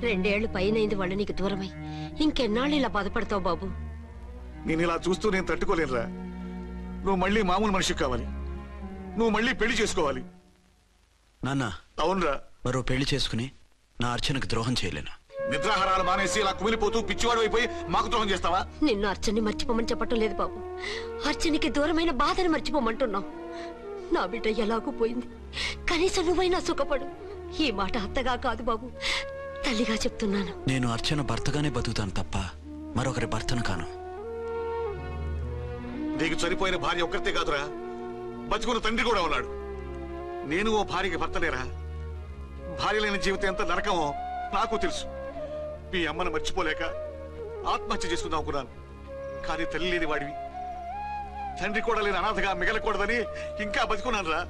రెండేళ్లు పైనైంది వాళ్ళు నీకు దూరమై ఇంకెన్నాళ్ళు ఇలా బాధపడతావు బాబు? నేను ఇలా చూస్తూ నేను తట్టుకోలేనురా. నువ్వు మళ్ళీ మామూలు మనిషి కావాలి. నువ్వు మళ్ళీ పెళ్లి చేసుకోవాలి. నాన్న. అవునరా. మరో పెళ్లి చేసుకుని నా అర్చనకు ద్రోహం చేయలేను. నిద్రాహారాలు మానేసి ఇలా కుమిలిపోతూ పిచ్చివాడు అయిపోయి మాకు ద్రోహం చేస్తావా? నిన్ను అర్చన్ని మర్చిపోమని చెప్పటం లేదు బాబు. అర్చనికి దూరమైన బాధను మర్చిపోమంటున్నావు. నా బిడ్డ ఎలాగూ పోయింది, కనీసం నువ్వైనా సుఖపడు. ఈ మాట అత్తగా కాదు బాబు, తల్లిగా చెప్తున్నాను. నేను అర్చన భర్తగానే బతుకుతాను తప్ప మరొకరి భర్తను కాను. నీకు చనిపోయిన భార్య ఒక్కరితే కాదురా, బతుకున్న తండ్రి కూడా ఉన్నాడు. నేను ఓ భార్యకి భర్తలేరా? భార్య లేని జీవితం ఎంత నరకమో నాకు తెలుసు. మీ అమ్మను మర్చిపోలేక ఆత్మహత్య చేసుకుందాం అనుకున్నాను. కానీ తల్లి లేని వాడివి, తండ్రి కూడా లేని అనాథగా మిగలకూడదని ఇంకా బతుకున్నాను రా.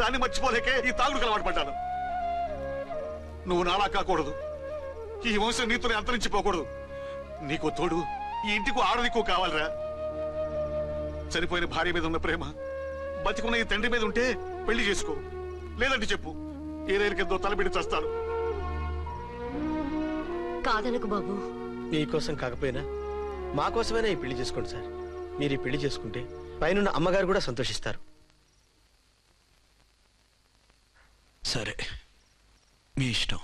దాన్ని మర్చిపోలేకే ఈ తాగుడుకు అలవాటు పడ్డాను. నువ్వు నాలా కాకూడదు, ఈ వంశం నీతోనే అంతరించిపోకూడదు. నీకు తోడు ఈ ఇంటికి ఆడదికు కావాలిరా. చనిపోయిన భార్య మీద ఉన్న ప్రేమ బతికున్న ఈ తండ్రి మీద ఉంటే పెళ్లి చేసుకో, లేదంటే చెప్పు, ఏ రైలుకెంతో తలబెడి చేస్తాను. కాదనకు బాబు. మీకోసం కాకపోయినా మా కోసమైనా ఈ పెళ్లి చేసుకోండి సార్. మీరు ఈ పెళ్లి చేసుకుంటే పైన అమ్మగారు కూడా సంతోషిస్తారు. సరే, మీ ఇష్టం.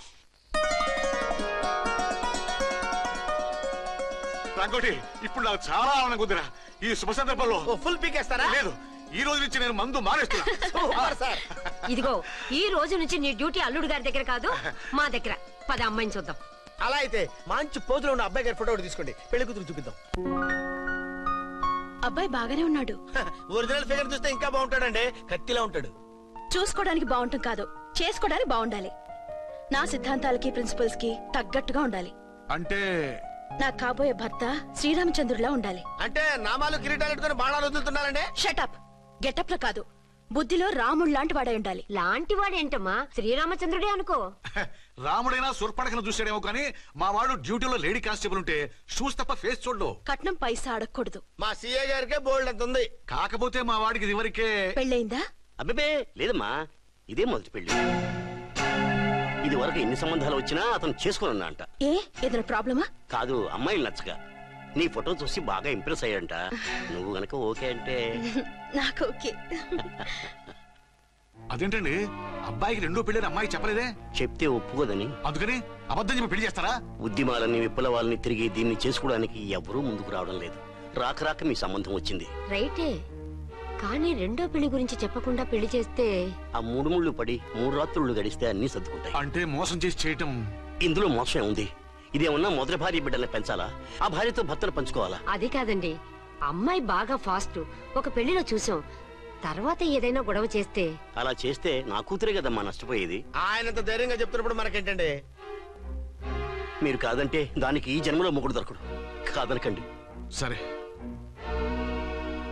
రంగోటి, ఇప్పుడు నాకు చాలా ఆనందంగా ఉందిరా. ఈ శుభ సందర్భంలో ఫుల్ పీకేస్తారా? లేదు, ఈ రోజు నుంచి నేను మందు మానేస్తున్నా. ఇదిగో, ఈ రోజు నుంచి నీ డ్యూటీ అల్లుడు గారి దగ్గర కాదు, మా దగ్గర. పద అమ్మాయిని చూద్దాం. అలా అయితే మంచి పోజులో ఉన్న అబ్బాయి గారి ఫోటో ఒకటి తీసుకోండి, పెళ్లి కూతురు చూపిద్దాం. అబ్బాయి బాగానే ఉన్నాడు. ఒరిజినల్ ఫిగర్ చూస్తే ఇంకా బాగుంటాడండి, కత్తిలా ఉంటాడు. చూసుకోవడానికి బాగుంటుంది కాదు, చేసుకోవడానికి బాగుండాలి. నా సిద్ధాంతాలకి ప్రిన్సిపల్స్ కి తగ్గట్టుగా ఉండాలి. అంటే నా కాబోయే భర్త శ్రీరామచంద్రుడిలా ఉండాలి. అంటే నామాలు కిరీటాలు ఎట్టుకుని బాణాలు వదులుతున్నారంటే? షటప్. గెటప్ లో కాదు, బుద్ధిలో రాముడు లాంటి వాడే ఉండాలి. లాంటి వాడేంటమ్మా, శ్రీరామచంద్రుడే అనుకో. రాముడైనా సూర్పడకను చూసాడేమో కానీ మా వాడు డ్యూటీలో లేడీ కానిస్టేబుల్ ఉంటే షూస్ తప్ప ఫేస్ చూడడు. కట్నం పైసా అడగకూడదు. మా సీఏ గారికే బోల్డ్ అంత ఉంది. కాకపోతే మా వాడికి ఇదివరకే పెళ్ళయిందా? అబ్బే లేదమ్మా, ఇదే మొదటి పెళ్లి. ఇది వరకు ఎన్ని సంబంధాలు వచ్చినా అతను చేసుకున్నా అంట. ఏ ఏదైనా ప్రాబ్లమా? కాదు, అమ్మాయిలు నచ్చగా నీ ఫోటో చూసి బాగా ఇంప్రెస్ అయ్యంట. నువ్వు గనక ఓకే అంటే నాకు ఓకే. అదేంటండి, అబ్బాయికి రెండో పెళ్లి అమ్మాయి చెప్పలేదే? చెప్తే ఒప్పుకోదని. అందుకని అబద్ధం చెప్పి పెళ్లి చేస్తారా? ఉద్యమాలని విప్లవాలని తిరిగి దీన్ని చేసుకోవడానికి ఎవరూ ముందుకు రావడం లేదు. రాక రాక మీ సంబంధం వచ్చింది. రైటే, కానీ రెండో పెళ్లి గురించి చెప్పకుండా పెళ్లి చేస్తే ఆ 3 ముళ్ళు పడి 3 రాత్రులు గడిస్తే అన్ని సర్దుకుంటాయి. అంటే మోసం చేసి చేయటం? ఇందులో మోసం ఉంది. ఇదేమన్నా మొదటి భార్య బిడ్డల్ని పెంచాలా, ఆ భార్యతో భర్తలు పంచుకోవాలా? అది కాదండి, అమ్మాయి బాగా ఫాస్ట్. ఒక పెళ్లిలో చూసాం, తర్వాత ఏదైనా గొడవ చేస్తే. అలా చేస్తే నా కూతురే కదమ్మా నష్టపోయేది. ఆయనంత ధైర్యంగా చెప్తున్నప్పుడు మనకేంటండి? మీరు కాదంటే దానికి ఈ జన్మలో మొగుడు దొరకడు. కాదనకండి. సరే,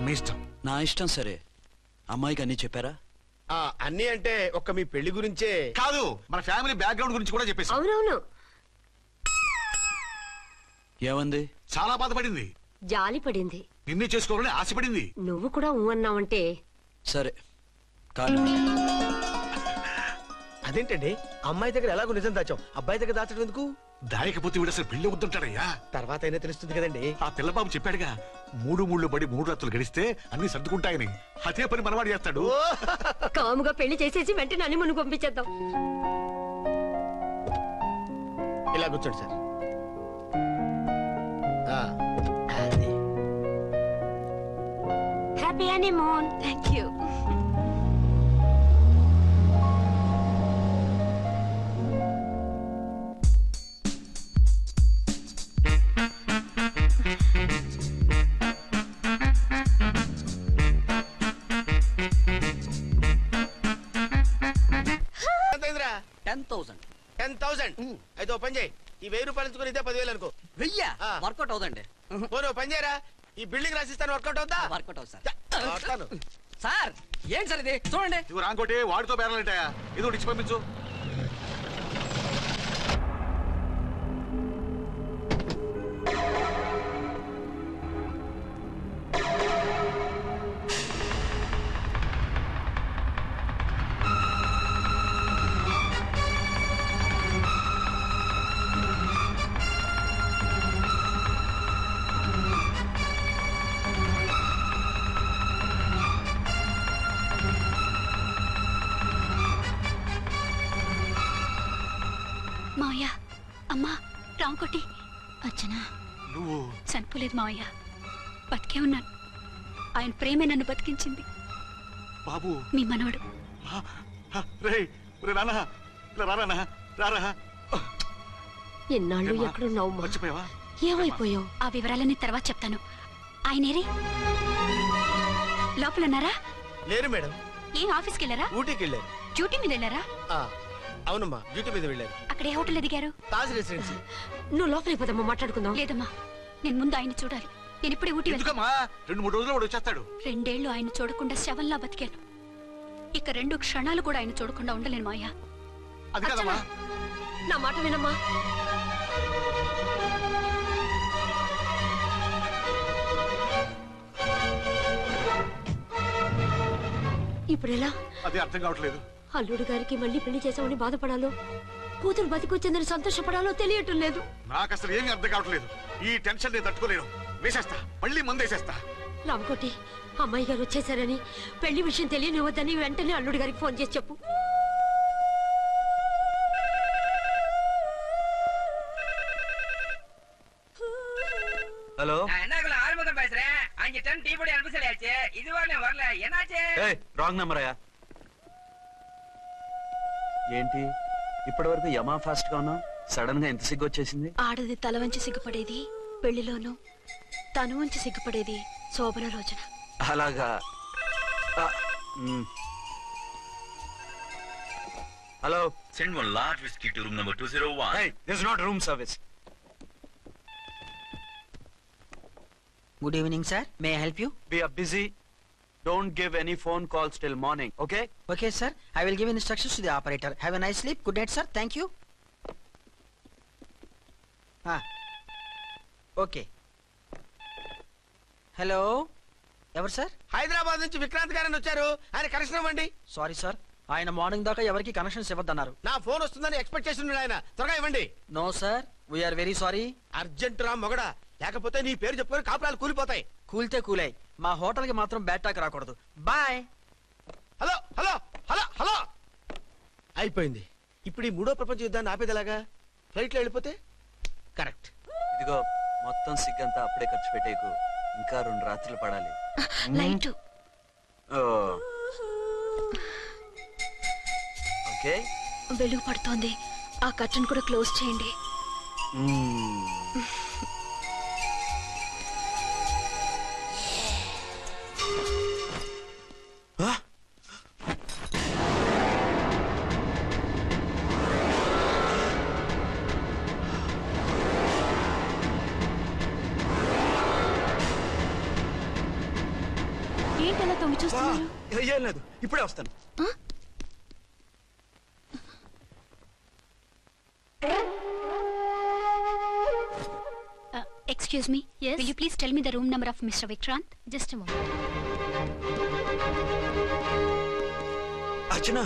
మీ ఇష్టం. నా ఇష్టం. సరే, అమ్మాయికి అన్ని చెప్పారా? అన్ని అంటే ఒక్క మీ పెళ్లి గురించే కాదు, మన ఫ్యామిలీ బ్యాక్గ్రౌండ్ గురించి కూడా చెప్పేసి. అవునవును. ఏమంది? చాలా బాధపడింది, జాలి పడింది, నిన్నే చేసుకోవాలని ఆశపడింది. నువ్వు కూడా అన్నావంటే. సరే కానీ అదేంటండి, అమ్మాయి దగ్గర ఎలాగో నిజం దాచాం, అబ్బాయి దగ్గర దాచడం ఎందుకు? దాయకపోతే వీడు అసలు పెళ్లి వద్దంటాడయ్యా. తర్వాత అయినా తెలుస్తుంది కదండి. ఆ పిల్లబాబు చెప్పాడుగా, 3 ముళ్ళు పడి 3 రాత్రులు గడిస్తే అన్ని సర్దుకుంటాయని. అదే పని మనవాడు చేస్తాడు. కాముగా పెళ్లి చేసేసి వెంటనే అన్ని మును పంపించేద్దాం. ఇలా కూర్చోండి sir. Happy honeymoon. Thank you. అయితే ఓ పని చేయి, ఈ 1000 రూపాయలు ఇచ్చుకుని ఇదే 10,000 అనుకో. వెయ్యా ఆ. వర్కౌట్ అవుదండి. పోనీ ఓ పని చేయరా, ఈ బిల్డింగ్ రాసిస్తాను, వర్కౌట్ అవుతా. వర్కౌట్ అవుతుంది సార్. వస్తాను. సార్ ఏంటి సార్ ఇది చూడండి. ఇవి రాంకోటి వాడితో బేరాలంటాయా? ఇది ఒకటి ఇచ్చి పంపించు. మావయ్య అమ్మా రాంకోటి అచ్చనా నువ్వు చనిపోలేదు మావయ్య, బతికే ఉన్నాను. ఆయన ప్రేమే నన్ను బతికించింది. బాబు మీ మనవడు. రే నాన్న, ఇలా రానా, రారా. ఎన్నాళ్ళు ఎక్కడున్నావు మా? మర్చిపోయావా? ఏమైపోయావు? ఆ వివరాలన్నీ తర్వాత చెప్తాను. ఆయనేరి లోపల ఉన్నారా? లేరు మేడం, ఏం ఆఫీస్కి వెళ్ళారా? ఊటీకి వెళ్ళారు. డ్యూటీ మీద వెళ్ళారా? అవునమ్మా, డ్యూటీ మీద వెళ్ళారు. అక్కడ ఏ హోటల్ ఎదిగారు? తాజ్ రెసిడెన్సీ. నువ్వు లోపలికి పోదమ్మా, మాట్లాడుకుందాం. లేదమ్మా, నేను ముందు ఆయన చూడాలి. నేను ఇప్పుడే ఊటీ వెళ్తాను. ఎందుకమ్మా? 2-3 రోజుల్లో వాడు వచ్చేస్తాడు. 2 ఏళ్లు ఆయన చూడకుండా శవంలా బతికాను. ఇక 2 క్షణాలు కూడా ఆయన చూడకుండా ఉండలేను మావయ్య. అది కాదమ్మా. నా మాట వినమ్మా. ఇప్పుడెలా? అది అర్థం కావట్లేదు. అల్లుడు గారికి మళ్ళీ పెళ్లి చేసామని బాధపడాలో, కూతురు బతికొచ్చిందని సంతోషపడాలో తెలియటం లేదు. నాకు అసలు ఏమీ అర్థం కావట్లేదు. ఈ టెన్షన్ నేను తట్టుకోలేను. వేసేస్తా, మళ్ళీ మందేసేస్తా. రామకోటి, అమ్మాయి గారు వచ్చేసారని, పెళ్లి విషయం తెలియనివ్వద్దని వెంటనే అల్లుడు గారికి ఫోన్ చేసి చెప్పు. ஹலோ என்னக்குள்ள ஆரம்பம் பேசுறேன். 5 டன் டீ பொடி அனுப்ப சொல்லியாச்சு. இது வரல என்னாச்சு? రాంగ్ నెంబర్ అయ్యా. ఏంటి ఇప్పటి వరకు యమా ఫాస్ట్ గా ఉన్నావు, సడన్ గా ఎంత సిగ్గు వచ్చేసింది? ఆడది తల వంచి సిగ్గుపడేది పెళ్లిలోను, తను వంచి సిగ్గుపడేది శోభన రోజున. అలాగా. Hello, Send one large whiskey to room number 201. hey, this is not room service. Good evening sir, may I help you? We are busy. Don't give any phone calls till morning, okay? Okay sir, I will give instructions to the operator. Have a nice sleep. Good night sir, thank you. Okay. Hello, ఎవరు sir? Hyderabad నుంచి విక్రాంత్ గారని వచ్చారు, ఆయన connection ఇవ్వండి. Sorry sir, ఆయన morning దాకా ఎవరికి connections ఇవ్వద్దన్నారు. నా ఫోన్ వస్తుందని ఎక్స్పెక్ట్ చేసి ఉన్నాడు ఆయన. త్వరగా ఇవ్వండి. No sir, we're very sorry. Urgent రా మొగడా, లేకపోతే నీ పేరు చెప్పుకొని కాపురాలు కూలిపోతాయి. కూల్తే కూలాయి, మా హోటల్ కి మాత్రం బ్యాడ్ టాక్ రాకూడదు. Bye. Hello hello hello hello. అయిపోయింది. ఇప్పుడు ఈ 3వ ప్రపంచ యుద్ధాన్ని ఆపేదలాగా? ఫ్లైట్ లో వెళ్ళిపోతే కరెక్ట్. ఇదిగో మొత్తం సిగ్గంతా అప్పుడే ఖర్చు పెట్టేకు, ఇంకా 2 రాత్రులు పడాలి. లైట్ ఓకే, వెలుగు పడుతోంది, ఆ కర్టన్ కూడా క్లోజ్ చేయండి. ఏంటలా తొంగి చూస్తున్నారు? ఏం లేదు, ఇప్పుడే వస్తాను. Excuse me. Yes. Will you please tell me the room number of Mr. Vikrant? Just a moment. అర్చన,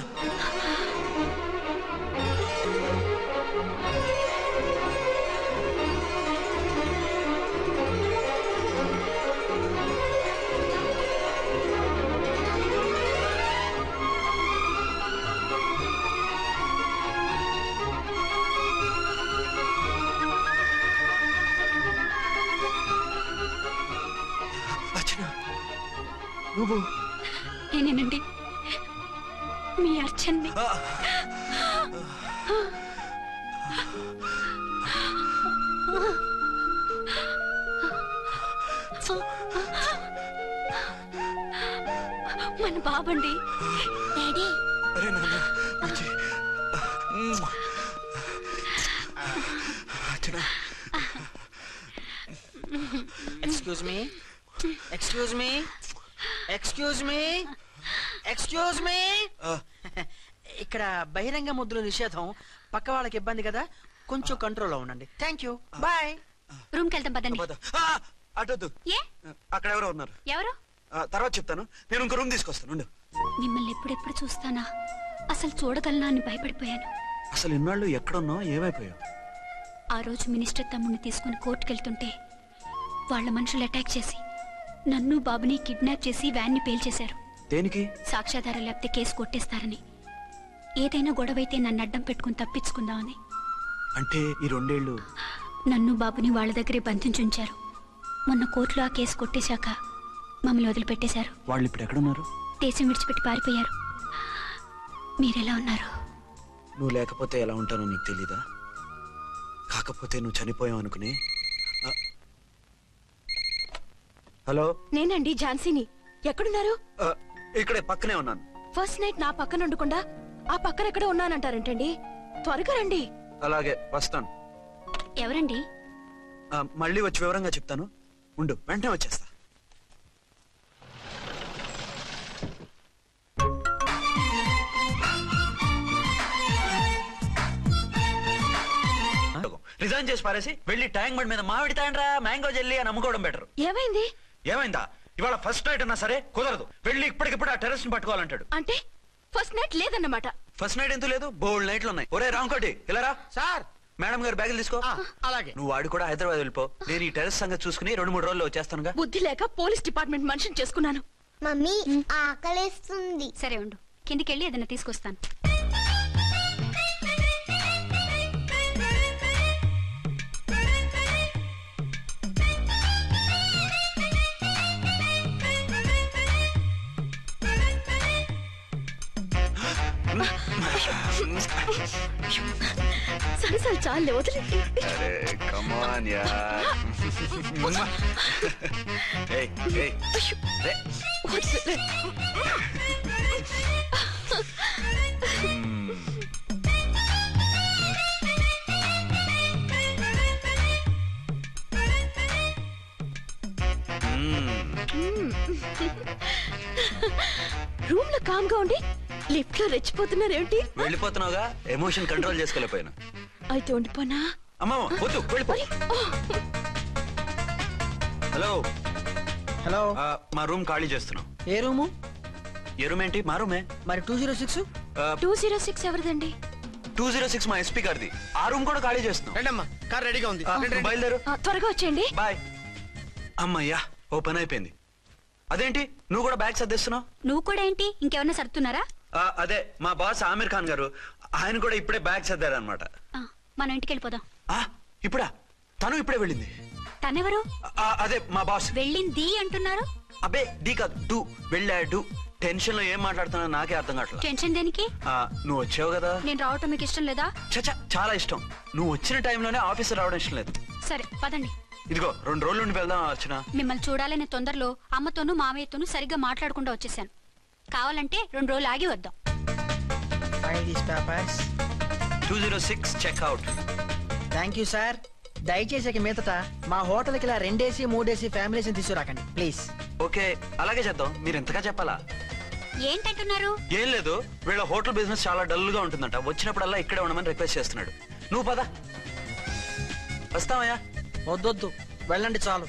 నువ్వు? నేనేనండి, మీ అర్చన్ని. మన బాబండి. డాడీ. అరే నాన్న, excuse me excuse me excuse me excuse me ఇక్కడ బహిరంగ ముద్దుల నిషేధం, పక్క వాళ్ళకి ఇబ్బంది కదా, కొంచెం కంట్రోల్లో ఉండండి. Thank you, bye. రూమ్ కి వెళ్తాం పదండి. అటొద్దు, ఏ అక్కడ ఎవరో ఉన్నారు. ఎవరు? తర్వాత చెప్తాను. నేను ఇంకో రూమ్ తీసుకొస్తాను. మిమ్మల్ని ఎప్పుడెప్పుడు చూస్తానా, అసలు చూడగలనా అని భయపడిపోయాను. అసలు ఇన్నాళ్ళు ఎక్కడున్నావు, ఏమైపోయావు? ఆ రోజు మినిస్టర్ తమ్ముడిని తీసుకుని కోర్టుకెళ్తుంటే వాళ్ళ మనుషులు అటాక్ చేసి నన్ను బాబుని కిడ్నాప్ చేసి వ్యాన్ ని పేల్చేశారు. దేనికి? సాక్ష్యాధారాలు లేకపోతే కేసు కొట్టేస్తారని. ఏదైనా గొడవైతే నన్ను అడ్డం పెట్టుకుని తప్పించుకుందామని. అంటే ఈ 2 ఏళ్ళు నన్ను బాబుని వాళ్ళ దగ్గరే బంధించుంచారు. మొన్న కోర్టులో ఆ కేసు కొట్టేశాక మమ్మల్ని వదిలిపెట్టేశారు. వాళ్ళు ఇప్పుడు ఎక్కడున్నారు? దేశం విడిచిపెట్టి పారిపోయారు. మీరెలా ఉన్నారు? నువ్వు లేకపోతే ఎలా ఉంటానో నీకు తెలీదా? కాకపోతే నువ్వు చనిపోయావు అనుకుని. హలో, నేనండి ఝాన్సీని. ఎక్కడున్నారు? ఇక్కడే పక్కనే ఉన్నాను. ఫస్ట్ నైట్ నా పక్కన ఉండకుండా ఆ పక్కన ఎక్కడ ఉన్నానంటారంటండి. త్వరగా రండి. అలాగే వస్తాను. ఎవరండి? మళ్ళీ వచ్చి వివరంగా చెప్తాను. ఉండు, వెంటనే వచ్చేస్తా. రిజైన్ చేసి పారేసి వెళ్ళి ట్యాంక్ బండ్ మీద మామిడి తాండ్రా మ్యాంగో జెల్లీ అని అమ్ముకోవడం బెటర్. ఏమైంది? ఏమైందా? ఇవాళ ఫస్ట్ నైట్ అన్నా సరే కుదరదు. వెళ్ళి ఇప్పటికిప్పుడు ఆ టెర్రస్ ని పట్టుకోవాలంటాడు. అంటే ఫస్ట్ నైట్ లేదన్నమాట. ఫస్ట్ నైట్ ఎందుకు లేదు? బోల్డ్ నైట్లు ఉన్నాయి. ఒరే రాంకోటి, ఇలా రా. సార్. మేడం గారు బ్యాగులు తీసుకో. అలాగే. నువ్వు వాడు కూడా హైదరాబాద్ వెళ్ళిపో. నేను ఈ టెర్రస్ సంగతి చూసుకుని 2-3 రోజుల్లో వచ్చేస్తానుగా. బుద్ధి లేక పోలీస్ డిపార్ట్మెంట్ మనిషిని చేసుకున్నాను. మమ్మీ ఆకలేస్తుంది. సరే ఉండు, కిందికెళ్ళి ఏదైనా తీసుకొస్తాను. సరే సరే చాలే, వదిలే. కమాన్ యార్. ఏయ్ ఏయ్ రే. రూమ్ లో కామ్ గా ఉండి లిఫ్ట్ లో రెచ్చిపోతున్నారు ఏమిటి? వెళ్ళిపోతున్నావుగా, ఎమోషన్ కంట్రోల్ చేసుకోలేకపోయినా. అయితే ఉండిపోనా? అమ్మా వద్దు, వెళ్ళిపో. హలో హలో, మా రూమ్ ఖాళీ చేస్తున్నాం. ఏ రూము? ఏ రూమ్ ఏంటి? మా రూమే. మరి 206? 206 ఎవరిదండి? 206 మా ఎస్పీ గారిది. ఆ రూమ్ కూడా ఖాళీ చేస్తున్నాం. రండమ్మా, కార్ రెడీగా ఉంది. బయలుదేరు. త్వరగా వచ్చేయండి. బాయ్. అమ్మయ్యా, ఓ పని అయిపోయింది. అదేంటి నువ్వు కూడా బ్యాగ్ సర్దేస్తున్నావు? నువ్వు కూడా ఏంటి, ఇంకెవరన్నా సర్దుతున్నారా? అదే మా బాస్ ఆమిర్ ఖాన్ గారు, ఆయన కూడా ఇప్పుడే బ్యాగ్ సర్దారనమాట. మనం ఇంటికి వెళ్ళిపోదాం. ఇప్పుడా? తను ఇప్పుడే వెళ్ళింది. తనెవరు? అదే మా బాస్. వెళ్ళింది అంటున్నారు. అబ్బే డీ కాదు, డూ. వెళ్ళాడు. టెన్షన్ లో ఏం మాట్లాడుతున్నా నాకే అర్థం కావట్లేదు. టెన్షన్ దేనికి? నువ్వు వచ్చావు కదా. నేను రావటం మీకు ఇష్టం లేదా? చచ్చా, చాలా ఇష్టం. నువ్వు వచ్చిన టైంలోనే ఆఫీసర్ రావడం ఇష్టం లేదు. సరే పదండి. ఇదిగో 2 రోజుల నుండి వెళ్దాం అర్చన. మిమ్మల్ని చూడాలనే తొందరలో అమ్మతోనూ మామయ్యతోనూ సరిగ్గా మాట్లాడకుండా వచ్చేసాను. కావాలంటే 2 రోజులు ఆగి వద్దాం. 206 చెక్అవుట్. Thank you sir. దయచేసి ఇక మీదట మా హోటల్కి ఇలా 2 AC 3 AC ఫ్యామిలీస్ తీసుకురాకండి ప్లీజ్. ఓకే, అలాగే చేద్దాం. మీరు ఎంతగా చెప్పాలా? ఏంటంటున్నారు? ఏం లేదు, వీళ్ళ హోటల్ బిజినెస్ చాలా డల్ గా ఉంటుందంట. వచ్చినప్పుడల్లా ఇక్కడే ఉండమని రిక్వెస్ట్ చేస్తున్నాడు. నువ్వు పద. వస్తావయ్యా? వద్దొద్దు, వెళ్ళండి చాలు.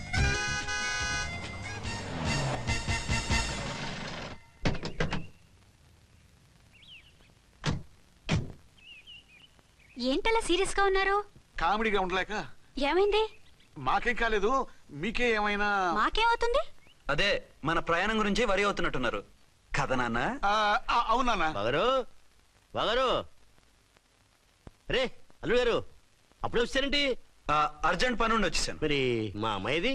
ఏంటలా సీరియస్ గా ఉన్నారు? కామెడీగా ఉండలేక. ఏమైంది? మాకేం కాలేదు, మీకే ఏమైనా? మాకేమవుతుంది? అదే మన ప్రయాణం గురించి వరి అవుతున్నట్టున్నారు కదా నాన్న? అవునా బాగారు? బాగారు రే, అల్లు గారు అప్పుడే వచ్చారేంటి? అర్జెంట్ పని ఉండి వచ్చేసాను. మరి మా అమ్మాయిది?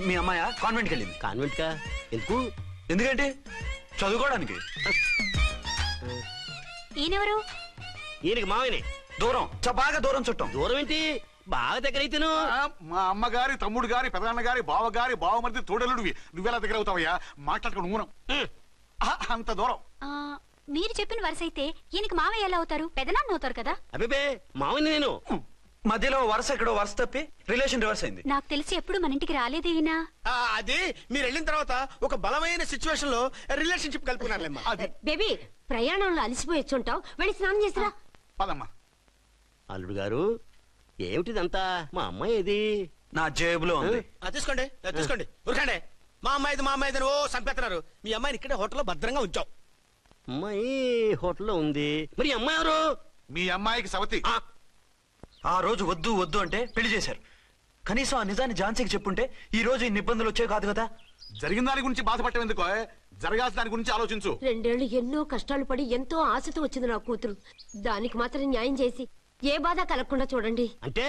మీ అమ్మాయ కాన్వెంట్కి వెళ్ళింది. కాన్వెంట్ కా? ఎందుకు? ఎందుకంటే చదువుకోవడానికి. ఈయనెవరు? ఈయనకి మావయ్యనే. దూరం, బాగా దూరం చుట్టాం. దూరం ఏంటి, బాగా దగ్గర అయితేను. మా అమ్మగారి, తమ్ముడు గారి, పెదనాన్న గారి, బావగారి, బావమరిది, తోడలుడివి. నువ్వెలా దగ్గర అవుతావయ్యా? మాట్లాడుకుని ఊనం అంత దూరం. మీరు చెప్పిన వరుస అయితే ఈయనకి మావయ్య ఎలా అవుతారు? పెదనాన్న అవుతారు కదా. అబ్బే మావయ్య నేను. మధ్యలో వరుస ఎక్కడో వరుస తప్పి రిలేషన్ రివర్స్ అయింది. నాకు తెలిసి ఎప్పుడు మన ఇంటికి రాలేదు ఈయన. అది మీరు వెళ్ళిన తర్వాత ఒక బలమైన సిచ్యువేషన్ లో రిలేషన్షిప్ కలుపుకున్నారులేమ్మా. బేబీ ప్రయాణంలో అలసిపోయి వచ్చుంటావు, వెళ్ళి స్నానం చేసిరా. పదమ్మా. అల్లుడు గారు ఏమిటిదంతా? మా అమ్మాయి ఏది? నా జేబులో ఉంది. తీసుకోండి తీసుకోండి, ఉరకండి. మా అమ్మాయిది ఓ సంపేస్తున్నారు. మీ అమ్మాయిని ఇక్కడే హోటల్లో భద్రంగా ఉంచాం. అమ్మాయి హోటల్లో ఉంది. మరి అమ్మాయి ఎవరు? మీ అమ్మాయికి సవతి. ఆ రోజు వద్దు వద్దు అంటే పెళ్లి చేశారు. కనీసం ఆ నిజాన్ని ఝాన్సీకి చెప్పుంటే ఈ రోజు ఇన్ని ఇబ్బందులు వచ్చే కాదు కదా. జరిగిన దాని గురించి బాధపడటం ఎందుకో, జరగాల్సిన దాని గురించి ఆలోచించు. 2 ఏళ్లు ఎన్నో కష్టాలు పడి ఎంతో ఆశతో వచ్చింది నా కూతురు. దానికి మాత్రం న్యాయం చేసి ఏ బాధ కలగకుండా చూడండి. అంటే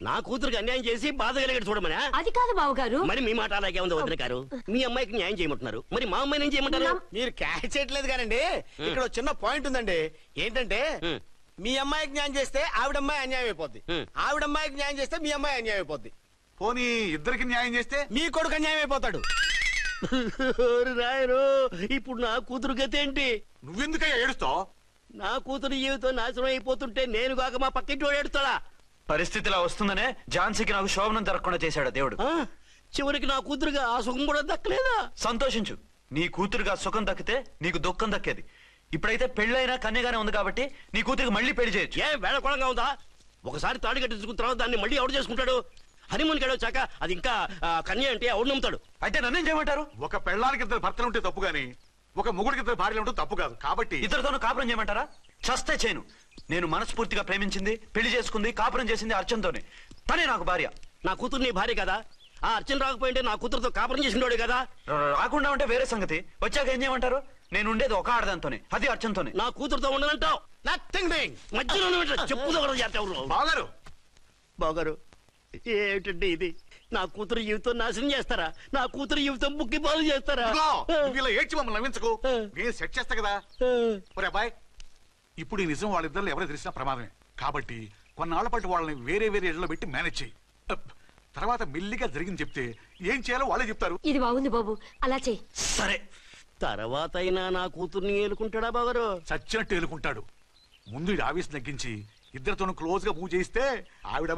నా కూతురికి అన్యాయం చేసి బాధ కలిగేది చూడమనా? అది కాదు బావగారు. మరి మీ మాట అలాగే ఉంది వదిన గారు. మీ అమ్మాయికి న్యాయం చేయమంటున్నారు, మరి మా అమ్మాయిని ఏం చేయమంటారు? మీరు క్యాచ్ చేయట్లేదు కానండి. ఇక్కడ ఒక చిన్న పాయింట్ ఉందండి. ఏంటంటే మీ అమ్మాయికి న్యాయం చేస్తే ఆవిడమ్మాయి అన్యాయం అయిపోద్ది, ఆవిడమ్మాయికి న్యాయం చేస్తే మీ అమ్మాయి అన్యాయం అయిపోద్ది. పోనీ ఇద్దరికి న్యాయం చేస్తే మీ కొడుకు అన్యాయం అయిపోతాడు. రాయరు, ఇప్పుడు నా కూతురు గతి ఏంటి? నువ్వెందుకయ్యా ఏడుస్తావు? నా కూతురు జీవితం నాశనం అయిపోతుంటే నేను కాక మా పక్కింటి వాడు ఏడుస్తాడా? పరిస్థితిలా వస్తుందనే ఝాన్సీకి నాకు శోభనం జరగకుండా చేశాడు దేవుడు. చివరికి నా కూతురుగా ఆ సుఖం కూడా దక్కలేదా? సంతోషించు, నీ కూతురుగా సుఖం దక్కితే నీకు దుఃఖం దక్కేది. ఇప్పుడైతే పెళ్ళైనా కన్యగానే ఉంది కాబట్టి నీ కూతురికి మళ్ళీ పెళ్లి చేయొచ్చు. ఏ వేళకోళంగా ఉందా? ఒకసారి తాడు కట్టించుకున్న తర్వాత దాన్ని మళ్ళీ ఎవడు చేసుకుంటాడు? హనీమూన్ గడవచ్చాక అది ఇంకా కన్య అంటే ఎవడు నమ్ముతాడు? అయితే నన్నేం చేయమంటారు? ఒక పెళ్ళానికి 2 భర్తలు ఉంటే తప్పు గాని ఒక మొగుడికి 2 భార్యలు ఉంటే తప్పు కాదు. కాబట్టి ఇద్దరితోనూ కాపురం చేయమంటారా? చస్తే చేయను. నేను మనస్ఫూర్తిగా ప్రేమించింది, పెళ్లి చేసుకుంది, కాపురం చేసింది అర్చనతోనే. తనే నాకు భార్య. నా కూతురు నీ భార్య కదా? ఆ అర్చన రాకపోయింటే నా కూతురుతో కాపురం చేసినోడే కదా? రాకుండా ఉంటే వేరే సంగతి. వచ్చాక ఏం చేయమంటారు? నేను ఉండేది ఒక ఆడదాంతోనే, అది అర్చనతోనే. నా కూతురుతో ఉండనంటావు? మధ్యలో చెప్పుదో బాగారు. బాగారు ఏమిటండి ఇది? నా కూతురు జీవితం నాశనం చేస్తారా? నా కూతురు జీవితం బుక్కి పాలు చేస్తారా? ఇలా ఏడ్చి మమ్మల్ని నవ్వించకు, నేను సెట్ చేస్తా కదా. ఒరే అబ్బాయి, ఇప్పుడు ఈ నిజం వాళ్ళిద్దరు ఎవరో తెలిసినా ప్రమాదమే. కాబట్టి కొన్నాళ్ల పాటు వాళ్ళని వేరే వేరే ఇళ్లలో పెట్టి మేనేజ్ చేయి. తర్వాత మెల్లిగా జరిగింది చెప్తే ఏం చేయాలో వాళ్ళే చెప్తారు. ఇది బాగుంది బాబు, అలా చెయ్యి. సరే, తర్వాత అయినా నా కూతుర్ని ఏలుకుంటాడా బాగారు? చచ్చినట్టు ఏలుకుంటాడు. ముందు ఈ ఆవేశం తగ్గించి ఇద్దరితోనూ క్లోజ్ గా మూవ్ చేయిస్తే ఆవిడ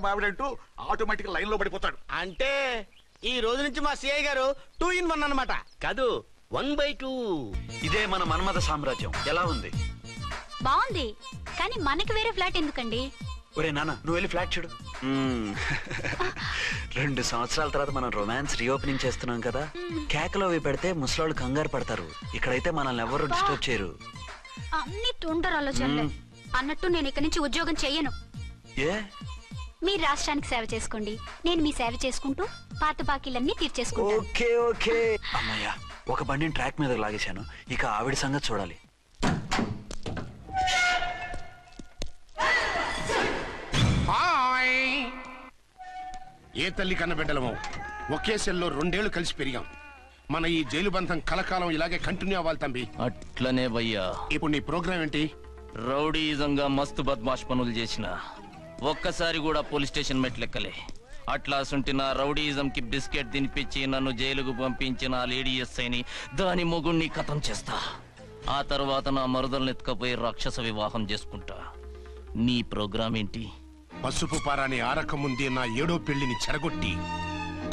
మావిడంటూ ఆటోమేటిక్ లైన్ లో పడిపోతాడు. అంటే ఈ రోజు నుంచి మా సిఐ గారు 2 in 1 అన్నమాట. కాదు, 1/2. ఇదే మన మన్మథ సామ్రాజ్యం. ఎలా ఉంది? బాగుంది, కానీ మనకి వేరే ఫ్లాట్ ఎందుకండి? ఒరే నాన్న, నువ్వు వెళ్ళి ఫ్లాట్ చూడు. 2 సంవత్సరాల తర్వాత మనం రొమాన్స్ రీఓపెనింగ్ చేస్తున్నాం కదా. కేకలో అవి పెడితే ముసలాళ్ళు కంగారు పడతారు. ఇక్కడైతే మనల్ని ఎవరు డిస్టర్బ్ చేయరు. అన్ని తొందర ఆలోచనలే. అన్నట్టు నేను ఇక్కడి నుంచి ఉద్యోగం చెయ్యను. ఏ? మీరు రాష్ట్రానికి సేవ చేసుకోండి, నేను మీ సేవ చేసుకుంటూ పాత బాకీలన్నీ తీర్చేసుకుంటాను. Okay okay. అమ్మయ్యా, ఒక బండిని ట్రాక్ మీద లాగేశాను. ఇక ఆవిడ సంగతి చూడాలి. ఏ తల్లి కన్న బిడ్డలమో ఒకే సెల్లో 2 ఏళ్లు కలిసి పెరిగాం. మన ఈ జైలు బంధం కలకాలం ఇలాగే కంటిన్యూ అవ్వాలి తంబి. అట్లనే భయ్యా. ఇప్పుడు నీ ప్రోగ్రామ్ ఏంటి? రౌడీజంగా మస్తు బద్మాష్ పనులు చేసిన ఒక్కసారి కూడా పోలీస్ స్టేషన్ మెట్లెక్కలే. అట్లాసుంటి నా రౌడీజం కి బిస్కెట్ తినిపించి నన్ను జైలుకు పంపించిన లేడీ ఎస్ఐని దాని మొగుణ్ణి కథం చేస్తా. ఆ తర్వాత నా మరుదల్ని ఎత్తుకపోయి రాక్షస వివాహం చేసుకుంటా. నీ ప్రోగ్రామ్ ఏంటి? పసుపు పారాని ఆరక ముందే నా 7వ పెళ్లిని చెరగొట్టి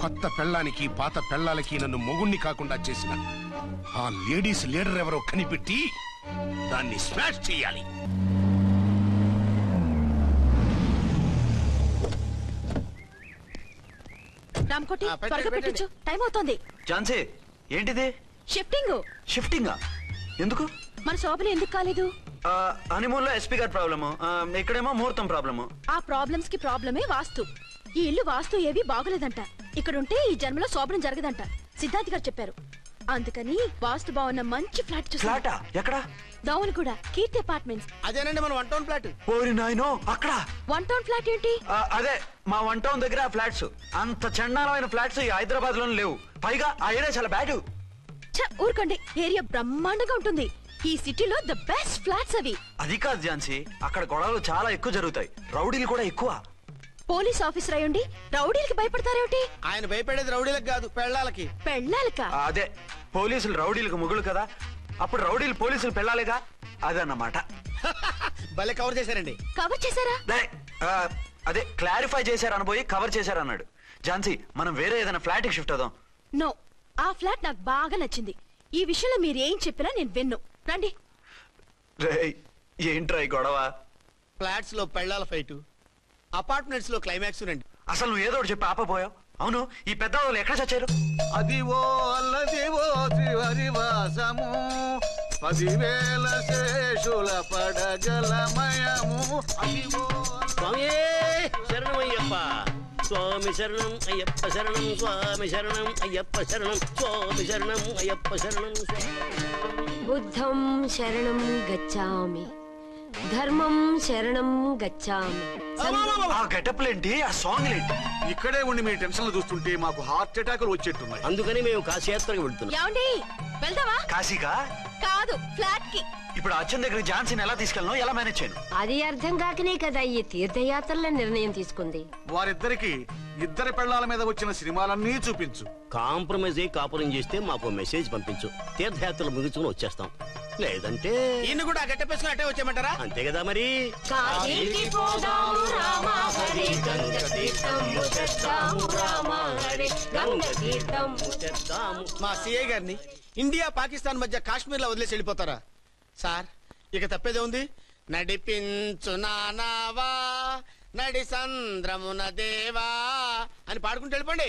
కొత్త పెళ్ళానికి పాత పెళ్ళాలకి నన్ను మొగుణ్ణి కాకుండా చేసిన ఆ లేడీస్ లీడర్ ఎవరో కనిపెట్టి దాన్ని స్మాష్ చేయాలి. రామ్కోటి, త్వరగా పెట్టించు, టైం అవుతోంది. ఝాన్సీ, ఏంటిది? షిఫ్టింగా? ఎందుకు? మన శోభన ఎందుకు కాలేదు? హనీమూన్ లో ఎస్పీ గారి ప్రాబ్లము, ఇక్కడేమో ముహూర్తం ప్రాబ్లము. ఆ ప్రాబ్లమ్స్ కి ప్రాబ్లమే వాస్తు. ఈ ఇల్లు వాస్తు ఏవి బాగులేదంట. ఇక్కడుంటే ఈ జన్మలో శోభనం జరగదంట సిద్ధార్థ్ గారు చెప్పారు. అందుకని వాస్తు బాగున్న మంచి ఫ్లాట్ చూసి. ఫ్లాటా? ఎక్కడ? దౌన్ కూడా కీర్తి అపార్ట్మెంట్స్. అదేనండి మన 1 టౌన్ ఫ్లాట్. ఓరి నాయనో, అక్కడ 1 టౌన్ ఫ్లాట్ ఏంటి? అదే మా 1 టౌన్ దగ్గర ఫ్లాట్స్. అంత చండాలమైన ఫ్లాట్స్ ఈ హైదరాబాద్ లోనే లేవు. పైగా ఆ ఏరియా చాలా బ్యాడ్. ఊరుకోండి, ఏరియా బ్రహ్మాండంగా ఉంటుంది. ఈ సిటీలో ద బెస్ట్ ఫ్లాట్స్ అవి. అది కాదు ఝాన్సీ, అక్కడ గొడవలు చాలా ఎక్కువ జరుగుతాయి, రౌడీలు కూడా ఎక్కువ. పోలీస్ ఆఫీసర్ అయ్యుండి రౌడీలకి భయపడతారేమిటి? ఆయన భయపడేది రౌడీలకు కాదు, పెళ్ళాలకి. పెళ్ళాలకా? అదే, పోలీసులు రౌడీలకు ముగులు కదా, అప్పుడు రౌడీలు పోలీసులు పెళ్ళాలిగా, అదన్నమాట. భలే కవర్ చేశారండి. కవర్ చేశారా? అదే క్లారిఫై చేశారు అనబోయి కవర్ చేశారు అన్నాడు. ఝాన్సీ, మనం వేరే ఏదైనా ఫ్లాట్ కి షిఫ్ట్ అవుదాం. నో, ఆ ఫ్లాట్ నాకు బాగా నచ్చింది. ఈ విషయంలో మీరు ఏం చెప్పినా నేను విన్ను. రండి. ఏంట్రా ఈ గొడవ? ఫ్లాట్స్ లో పెళ్ళాల ఫైట్, అపార్ట్మెంట్స్ లో క్లైమాక్స్ రండి. అసలు నువ్వు ఏదో ఒకటి చెప్పి ఆపపోయావు. అవును, ఈ పెద్ద వాళ్ళు ఎక్కడ చచ్చారు? అదివో అల్లదివో త్రివరివాసము 10,000 శేషుల పడగలమయము. అదివో స్వామి శరణమయ్యప్ప, స్వామి శరణం అయ్యప్ప శరణం, స్వామి శరణం అయ్యప్ప శరణం, స్వామి శరణం అయ్యప్ప శరణం. బుద్ధం శరణం గచ్చామి, ధర్మం శరణం గచ్చామి. ఆ గెటప్లేంటి, ఆ సాంగ్ ఏంటి? ఇక్కడే ఉండి మీ టెన్షన్లు చూస్తుంటే మాకు హార్ట్ అటాకులు వచ్చేట్టున్నాయి. అందుకని మేము కాశీయాత్రకు వెళ్తున్నాం. ఏమండి, వెళ్దామా? కాశీకా? కాదు, ఫ్లాట్ కి. ఇప్పుడు అచ్చన్ దగ్గర ఝాన్సీని ఎలా తీసుకెళ్ళను, ఎలా మేనేజ్ చేయను? అది అర్థం కాకనే కదా ఈ తీర్థయాత్రల నిర్ణయం తీసుకుంది. వారిద్దరికి ఇద్దరి పెళ్లాల మీద వచ్చిన సినిమాలన్నీ చూపించు. కాంప్రమైజ్ అయ్యి కాపురం చేస్తే మాకు మెసేజ్ పంపించు, తీర్థయాత్రలు ముగించుకుని వచ్చేస్తాం. లేదంటే ఈయన కూడా గట్టెప్పేసుకుని అట్టే వచ్చేయమంటారా? అంతే కదా మరి. కాశీకి పోదాము రామ హరి, గంగ తీర్థము తెద్దాము రామ హరి, గంగ తీర్థము తెద్దాము. మా సిఐ గారిని ఇండియా పాకిస్తాన్ మధ్య కాశ్మీర్ లో వదిలేసి వెళ్ళిపోతారా సార్? ఇక తప్పేదే ఉంది. నడిపించు నానావా నడి సంద్రమున దేవా అని పాడుకుంటూ వెళ్ళిపోండి.